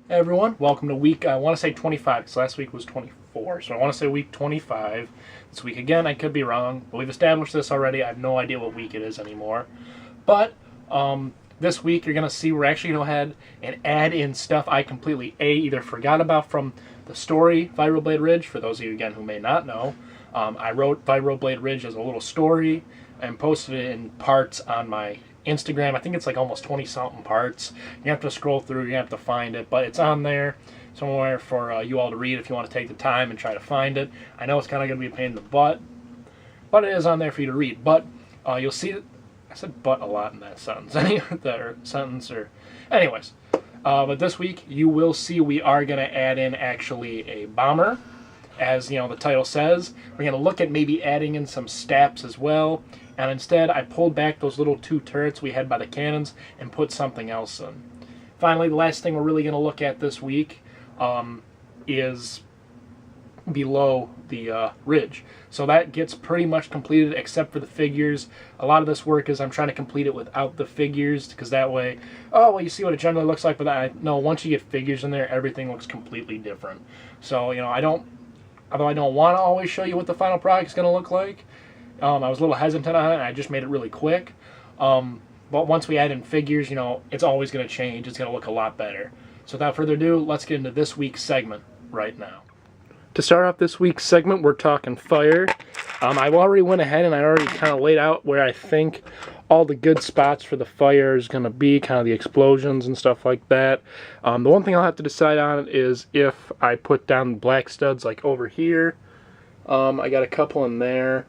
Hey everyone, welcome to week, I want to say 25, because last week was 24, so I want to say week 25. This week again, I could be wrong, but we've established this already. I have no idea what week it is anymore. But this week, you're going to see we're actually going to go ahead and add in stuff I completely either forgot about from the story, Vibroblade Ridge, for those of you, again, who may not know. I wrote Vibroblade Ridge as a little story and posted it in parts on my Instagram. I think it's like almost 20-something parts. You have to scroll through, you have to find it, but it's on there somewhere for you all to read if you want to take the time and try to find it. I know it's kind of going to be a pain in the butt, but it is on there for you to read. But you'll see, I said "but" a lot in that sentence, anyways. But this week you will see we are going to add in actually a bomber, as you know the title says. We're going to look at maybe adding in some STAPs as well. And instead, I pulled back those little two turrets we had by the cannons and put something else in. Finally, the last thing we're really going to look at this week is below the ridge. So that gets pretty much completed except for the figures. A lot of this work is I'm trying to complete it without the figures, because that way, oh, well, you see what it generally looks like, but I know once you get figures in there, everything looks completely different. So, you know, although I don't want to always show you what the final product is going to look like, I was a little hesitant on it, and I just made it really quick. But once we add in figures, you know, it's always going to change. It's going to look a lot better. So without further ado, let's get into this week's segment right now. To start off this week's segment, we're talking fire. I've already went ahead and I already kind of laid out where I think all the good spots for the fire is going to be, kind of the explosions and stuff like that. The one thing I'll have to decide on is if I put down black studs like over here. I got a couple in there.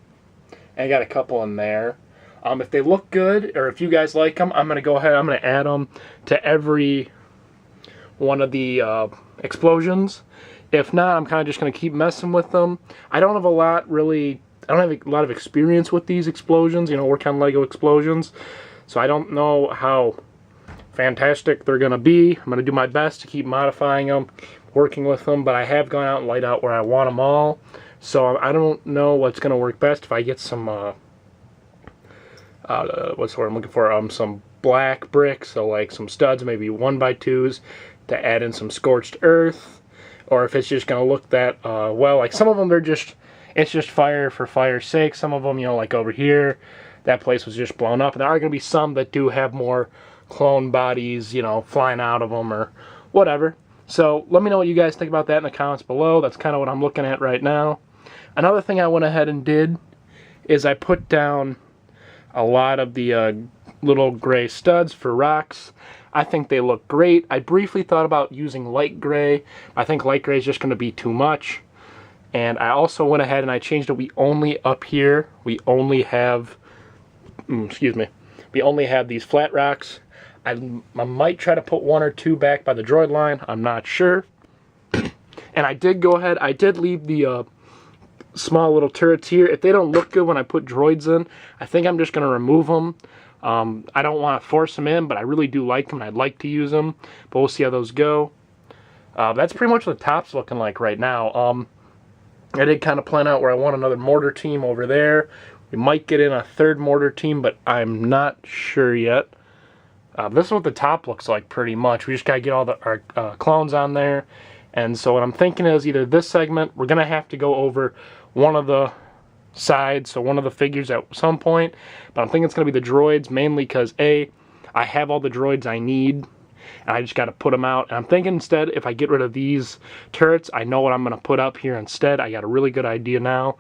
I got a couple in there. If they look good, or if you guys like them, I'm going to go ahead, I'm going to add them to every one of the explosions. If not, I'm kind of just going to keep messing with them. I don't have a lot of experience with these explosions, you know, work on Lego explosions. So I don't know how fantastic they're going to be. I'm going to do my best to keep modifying them, working with them, but I have gone out and laid out where I want them all. So I don't know what's going to work best. If I get some, what's the word I'm looking for? Some black bricks, so like some studs, maybe 1x2s, to add in some scorched earth. Or if it's just going to look that well, like some of them, it's just fire for fire's sake. Some of them, you know, like over here, that place was just blown up. And there are going to be some that do have more clone bodies, you know, flying out of them or whatever. So let me know what you guys think about that in the comments below. That's kind of what I'm looking at right now. Another thing I went ahead and did is I put down a lot of the little gray studs for rocks. I think they look great. I briefly thought about using light gray. I think light gray is just going to be too much. And I also went ahead and I changed it. We only up here, we only have, we only have these flat rocks. I might try to put one or two back by the droid line. I'm not sure. And I did go ahead, I did leave the small little turrets here. If they don't look good when I put droids in, I think I'm just going to remove them. I don't want to force them in, but I really do like them and I'd like to use them. But we'll see how those go. That's pretty much what the top's looking like right now. I did kind of plan out where I want another mortar team over there. We might get in a third mortar team, but I'm not sure yet. This is what the top looks like pretty much. We just got to get all our clones on there. And so what I'm thinking is either this segment, we're going to have to go over one of the sides, so one of the figures at some point. But I'm thinking it's going to be the droids, mainly because, A, I have all the droids I need, and I just got to put them out. And I'm thinking instead, if I get rid of these turrets, I know what I'm going to put up here instead. I got a really good idea now,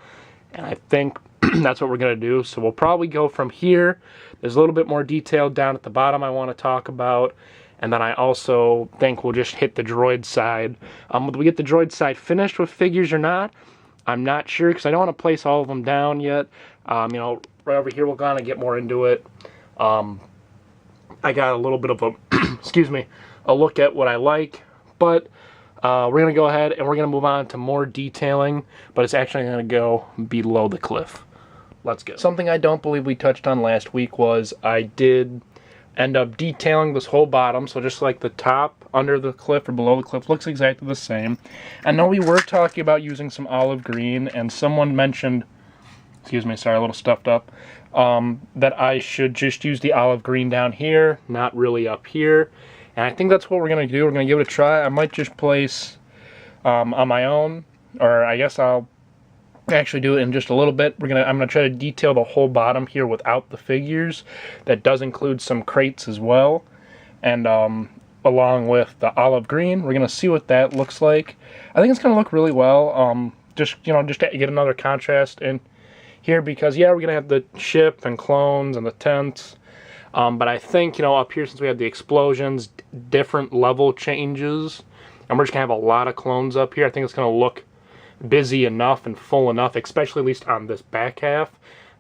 and I think that's what we're going to do. So we'll probably go from here. There's a little bit more detail down at the bottom I want to talk about. And then I also think we'll just hit the droid side. Will we get the droid side finished with figures or not? I'm not sure, because I don't want to place all of them down yet. You know, right over here we'll kind of get more into it. I got a little bit of a, a look at what I like. But we're going to go ahead and we're going to move on to more detailing. But it's actually going to go below the cliff. Let's go. Something I don't believe we touched on last week was I did end up detailing this whole bottom, so just like the top under the cliff or below the cliff looks exactly the same. I know we were talking about using some olive green, and someone mentioned, sorry, a little stuffed up, that I should just use the olive green down here, not really up here. And I think that's what we're going to do. We're going to give it a try. I might just place on my own, or I guess I'll actually do it in just a little bit. I'm going to try to detail the whole bottom here without the figures. That does include some crates as well. And along with the olive green, we're going to see what that looks like. I think it's going to look really well. Just to get another contrast in here, because yeah, we're going to have the ship and clones and the tents. But I think, up here, since we have the explosions, different level changes, and we're just going to have a lot of clones up here, I think it's going to look busy enough and full enough, especially at least on this back half.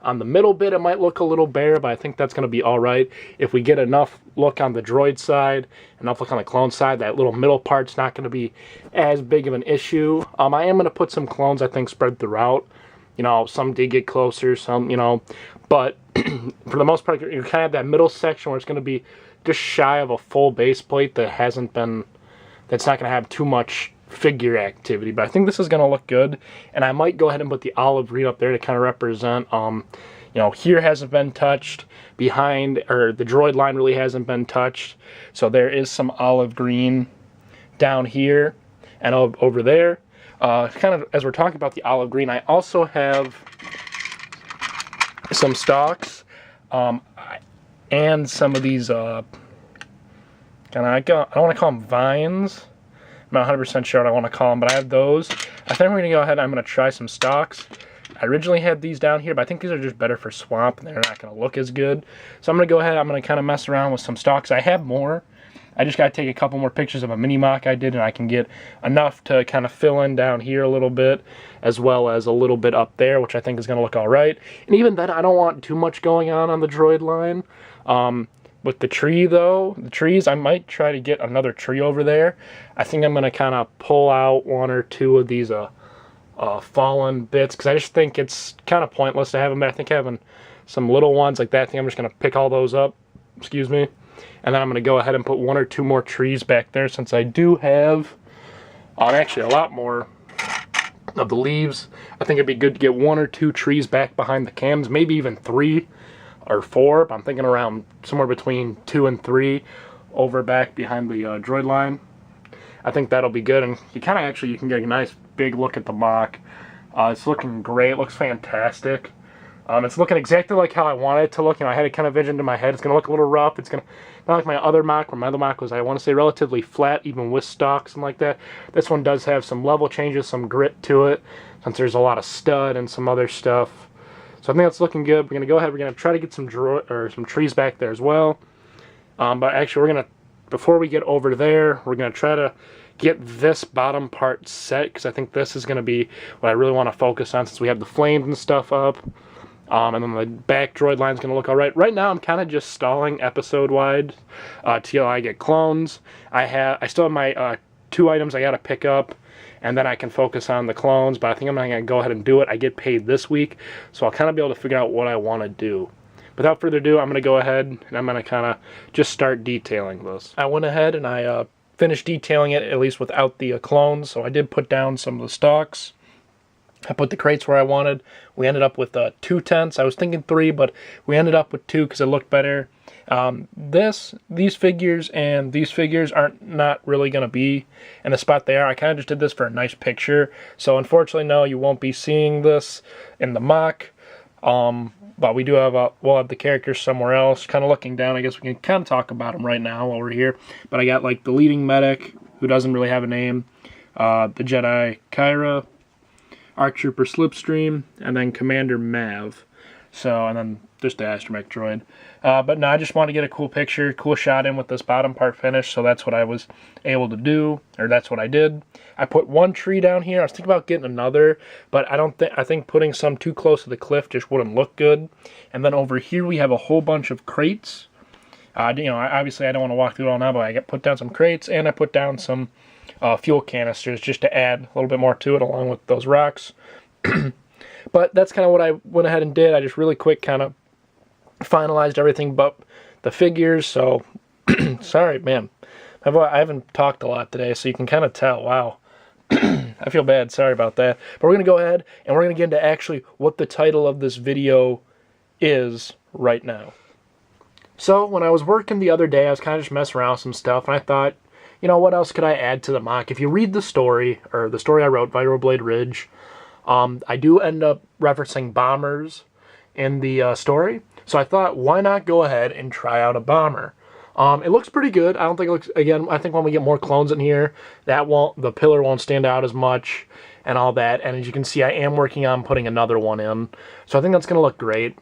On the middle bit, it might look a little bare, but I think that's going to be all right. If we get enough look on the droid side, enough look on the clone side, that little middle part's not going to be as big of an issue. I am going to put some clones, I think, spread throughout. Some did get closer, some, but for the most part, you kind of have that middle section where it's going to be just shy of a full base plate that's not going to have too much figure activity. But I think this is going to look good, and I might go ahead and put the olive green up there to kind of represent, here hasn't been touched, behind, or the droid line really hasn't been touched, so there is some olive green down here and over there. Kind of as we're talking about the olive green, I also have some stalks and some of these I don't want to call them vines. I'm not 100% sure what I want to call them, but I have those. I think we're going to go ahead and I'm going to try some stalks. I originally had these down here, but I think these are just better for swamp, and they're not going to look as good. So I'm going to go ahead, I'm going to kind of mess around with some stalks. I have more. I just got to take a couple more pictures of a mini mock I did, and I can get enough to kind of fill in down here a little bit, as well as a little bit up there, which I think is going to look all right. And even then, I don't want too much going on the droid line. With the tree, though, the trees, I might try to get another tree over there. I think I'm going to kind of pull out one or two of these fallen bits, because I just think it's kind of pointless to have them. I think having some little ones like that, I think I'm just going to pick all those up, excuse me, and then I'm going to go ahead and put one or two more trees back there, since I do have actually a lot more of the leaves. I think it'd be good to get one or two trees back behind the cams, maybe even 3 or 4, but I'm thinking around somewhere between 2 and 3 over back behind the droid line. I think that'll be good, and you can get a nice big look at the mock. It's looking great, it looks fantastic. It's looking exactly like how I wanted it to look. I had it kind of visioned in my head. It's going to look a little rough. It's going to, not like my other mock, where my other mock was, I want to say, relatively flat, even with stalks and like that. This one does have some level changes, some grit to it, since there's a lot of stud and some other stuff. So I think that's looking good. We're going to go ahead, we're going to try to get some trees back there as well. But actually, we're going to, before we get over there, we're going to try to get this bottom part set, because I think this is going to be what I really want to focus on, since we have the flames and stuff up. And then the back droid line is going to look all right. Right now, I'm kind of just stalling episode-wide till I get clones. I still have my 2 items I got to pick up, and then I can focus on the clones, but I think I'm not going to go ahead and do it. I get paid this week, so I'll kind of be able to figure out what I want to do. Without further ado, I'm going to go ahead and I'm going to kind of just start detailing this. I went ahead and I finished detailing it, at least without the clones, so I did put down some of the stalks. I put the crates where I wanted. We ended up with 2 tents. I was thinking 3, but we ended up with 2 because it looked better. These figures and these figures not really going to be in the spot they are. I kind of just did this for a nice picture. So unfortunately, no, you won't be seeing this in the mock. But we do have we'll have the characters somewhere else. Kind of looking down, I guess we can kind of talk about them right now while we're here. But I got like the leading medic, who doesn't really have a name, the Jedi Kyra, ARC Trooper Slipstream, and then Commander Mav. So, and then just the astromech droid. But no, I just want to get a cool picture, cool shot in with this bottom part finished, so that's what I was able to do, or that's what I did. I put 1 tree down here. I was thinking about getting another, but I think putting some too close to the cliff just wouldn't look good. And then over here we have a whole bunch of crates. Obviously I don't want to walk through it all now, but I put down some crates, and I put down some fuel canisters just to add a little bit more to it along with those rocks. But that's kind of what I went ahead and did. I just really quick kind of finalized everything but the figures. So sorry, man, I haven't talked a lot today, so you can kind of tell. Wow. I feel bad, sorry about that. But we're going to go ahead and we're going to get into actually what the title of this video is right now. So when I was working the other day, I was kind of just messing around with some stuff, and I thought, you know, what else could I add to the mock? If you read the story, or the story I wrote, Vibroblade Ridge, I do end up referencing bombers in the story. So I thought, why not go ahead and try out a bomber? It looks pretty good. I don't think it looks, again, I think when we get more clones in here, the pillar won't stand out as much and all that. And as you can see, I am working on putting another one in. So I think that's going to look great.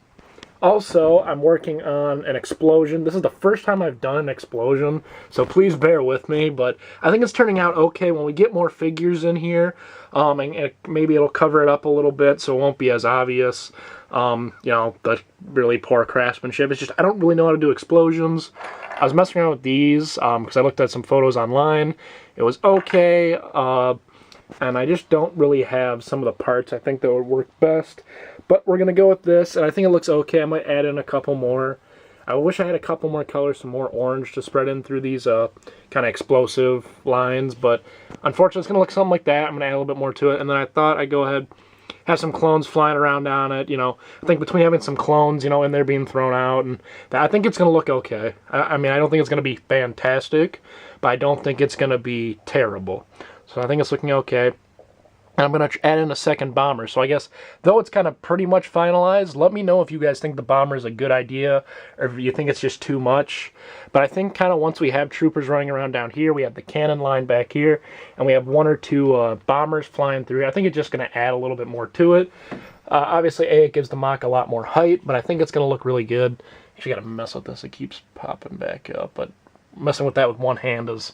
Also, I'm working on an explosion. This is the first time I've done an explosion, so please bear with me, but I think it's turning out okay. When we get more figures in here, and maybe it'll cover it up a little bit so it won't be as obvious, you know, the really poor craftsmanship. It's just, I don't really know how to do explosions. I was messing around with these, because I looked at some photos online. It was okay, and I just don't really have some of the parts I think that would work best. But we're going to go with this, and I think it looks okay. I might add in a couple more. I wish I had a couple more colors, some more orange to spread in through these kind of explosive lines. But unfortunately, it's going to look something like that. I'm going to add a little bit more to it. And then I thought I'd go ahead, have some clones flying around on it. You know, I think between having some clones, you know, in there being thrown out, and that, I think it's going to look okay. I mean, I don't think it's going to be fantastic, but I don't think it's going to be terrible. So I think it's looking okay. And I'm going to add in a second bomber. So I guess, though it's kind of pretty much finalized, let me know if you guys think the bomber is a good idea or if you think it's just too much. But I think kind of once we have troopers running around down here, we have the cannon line back here, and we have one or two bombers flying through. I think it's just going to add a little bit more to it. Obviously, it gives the mock a lot more height, but I think it's going to look really good. Actually, got to mess with this. It keeps popping back up, but messing with that with one hand is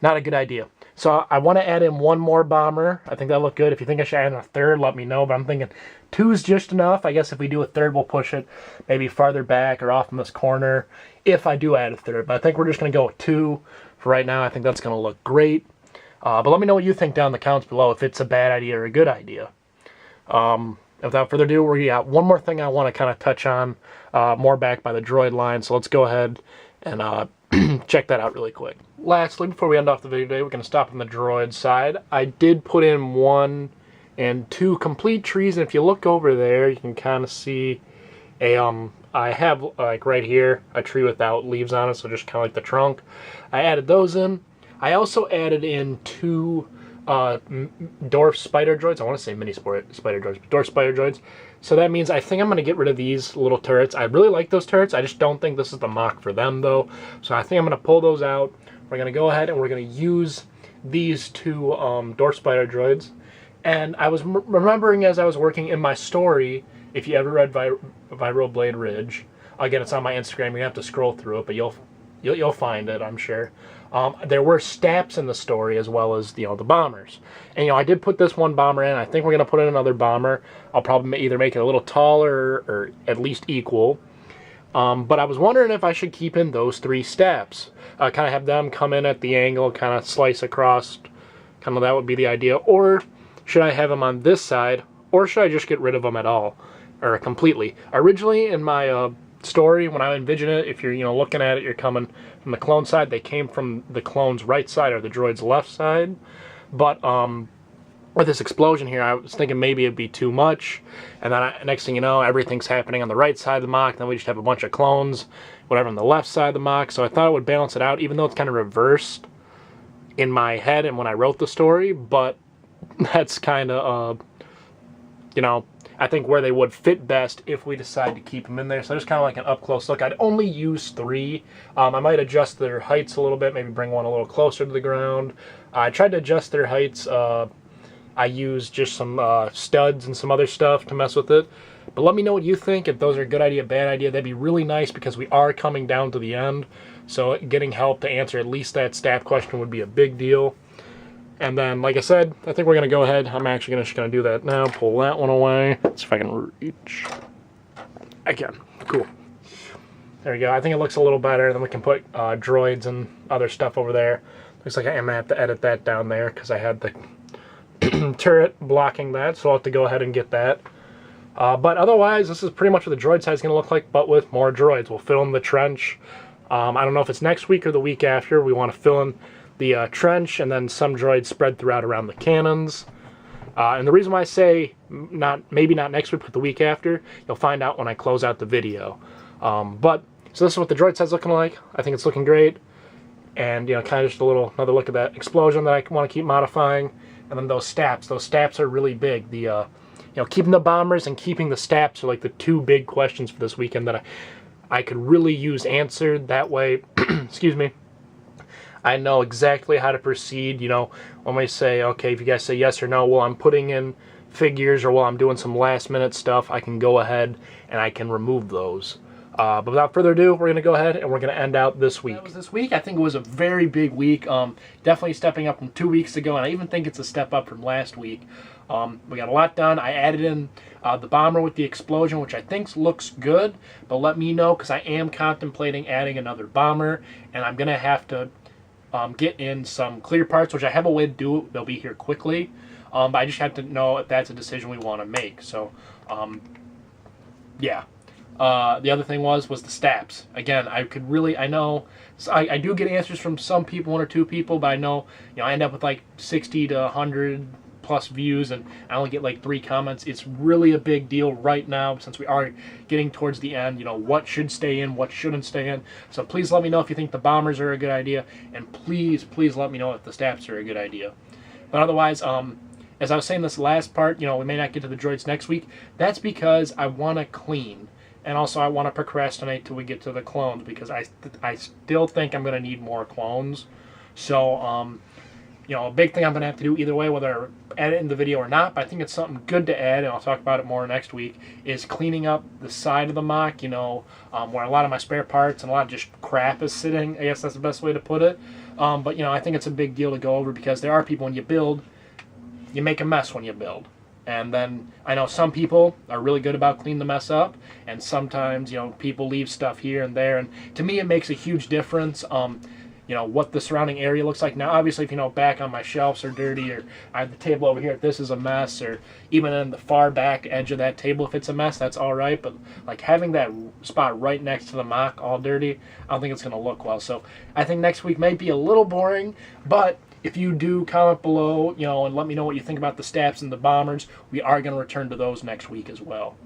not a good idea. So I want to add in one more bomber. I think that'll look good. If you think I should add in a third, let me know. But I'm thinking 2 is just enough. I guess if we do a third, we'll push it maybe farther back or off in this corner if I do add a third. But I think we're just going to go with 2 for right now. I think that's going to look great. But let me know what you think down in the comments below, if it's a bad idea or a good idea. Without further ado, we got one more thing I want to kind of touch on, more back by the droid line. So let's go ahead and check that out really quick. Lastly, before we end off the video today, we're going to stop on the droid side. I did put in 1 and 2 complete trees, and if you look over there, you can kind of see a, I have, like right here, a tree without leaves on it, so just kind of like the trunk. I added those in. I also added in 2 dwarf spider droids. I want to say mini spider droids, but dwarf spider droids. So that means I think I'm going to get rid of these little turrets. I really like those turrets. I just don't think this is the mock for them, though. So I think I'm going to pull those out. We're going to go ahead and we're going to use these 2 dwarf spider droids. And I was remembering as I was working in my story, if you ever read Vibroblade Ridge, again, it's on my Instagram. You have to scroll through it, but you'll find it, I'm sure. There were STAPs in the story as well as, you know, the bombers. And, you know, I did put this one bomber in. I think we're going to put in another bomber. I'll probably either make it a little taller or at least equal. But I was wondering if I should keep in those 3 STAPs. Kind of have them come in at the angle, kind of slice across. Kind of that would be the idea. Or should I have them on this side? Or should I just get rid of them at all? Or completely? Originally in my story, when I envisioned it, if you're, you know, looking at it, you're coming from the clone side. They came from the clone's right side or the droid's left side. But with this explosion here, I was thinking maybe it'd be too much. And then next thing you know, everything's happening on the right side of the mock. Then we just have a bunch of clones, whatever, on the left side of the mock. So I thought it would balance it out, even though it's kind of reversed in my head and when I wrote the story. But that's kind of, you know, I think where they would fit best if we decide to keep them in there. So just kind of like an up-close look. I'd only use 3. I might adjust their heights a little bit, maybe bring one a little closer to the ground. I tried to adjust their heights. I used just some studs and some other stuff to mess with it. But let me know what you think. If those are a good idea, bad idea, that'd be really nice because we are coming down to the end. So getting help to answer at least that staff question would be a big deal. And then, like I said, I think we're going to go ahead. I'm actually just going to do that now. Pull that one away. Let's see if I can reach. I can. Cool. There we go. I think it looks a little better. Then we can put droids and other stuff over there. Looks like I am going to have to edit that down there because I had the turret blocking that, so I'll have to go ahead and get that. But otherwise, this is pretty much what the droid side is going to look like, but with more droids. We'll fill in the trench. I don't know if it's next week or the week after. We want to fill in the trench and then some droids spread throughout around the cannons. And the reason why I say maybe not next week, but the week after, you'll find out when I close out the video. But So this is what the droid side's looking like. I think it's looking great. And, you know, kind of just another look at that explosion that I want to keep modifying. And then those STAPs. Those STAPs are really big. The, you know, keeping the bombers and keeping the STAPs are like the two big questions for this weekend that I could really use answered. That way, excuse me, I know exactly how to proceed. You know, when we say, okay, if you guys say yes or no, well, I'm putting in figures or while I'm doing some last minute stuff, I can go ahead and I can remove those. But without further ado, we're going to go ahead and we're going to end out this week. That was this week. I think it was a very big week. Definitely stepping up from 2 weeks ago, and I even think it's a step up from last week. We got a lot done. I added in the bomber with the explosion, which I think looks good, but let me know, because I am contemplating adding another bomber, and I'm going to have to get in some clear parts, which I have a way to do. They'll be here quickly, but I just have to know if that's a decision we want to make. So, yeah. The other thing was the STAPs. Again, I know, I do get answers from some people, 1 or 2 people, but I know, you know, I end up with like 60 to 100 plus views, and I only get like 3 comments. It's really a big deal right now, since we are getting towards the end, you know, what should stay in, what shouldn't stay in. So please let me know if you think the bombers are a good idea, and please let me know if the STAPs are a good idea. But otherwise, as I was saying this last part, you know, we may not get to the droids next week. That's because I want to clean. And also, I want to procrastinate till we get to the clones, because I still think I'm going to need more clones. So, you know, a big thing I'm going to have to do either way, whether I add it in the video or not, but I think it's something good to add, and I'll talk about it more next week, is cleaning up the side of the mock, you know, where a lot of my spare parts and a lot of just crap is sitting. I guess that's the best way to put it. But, you know, I think it's a big deal to go over, because there are people, when you build, you make a mess when you build. And then I know some people are really good about cleaning the mess up, and sometimes, you know, people leave stuff here and there, and to me it makes a huge difference, you know, what the surrounding area looks like. Now, obviously, if you know, back on my shelves are dirty, or I have the table over here, if this is a mess, or even in the far back edge of that table, if it's a mess, that's all right. But like having that spot right next to the mock all dirty, I don't think it's going to look well. So I think next week might be a little boring, but if you do comment below, you know, and let me know what you think about the STAPs and the bombers, we are going to return to those next week as well.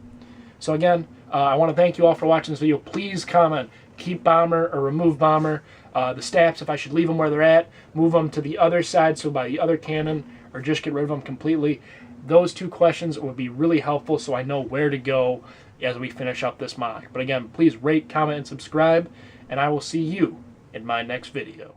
So again, I want to thank you all for watching this video. Please comment, keep bomber or remove bomber. The STAPs, if I should leave them where they're at, move them to the other side, so by the other cannon, or just get rid of them completely. Those 2 questions would be really helpful, so I know where to go as we finish up this mock. But again, please rate, comment, and subscribe, and I will see you in my next video.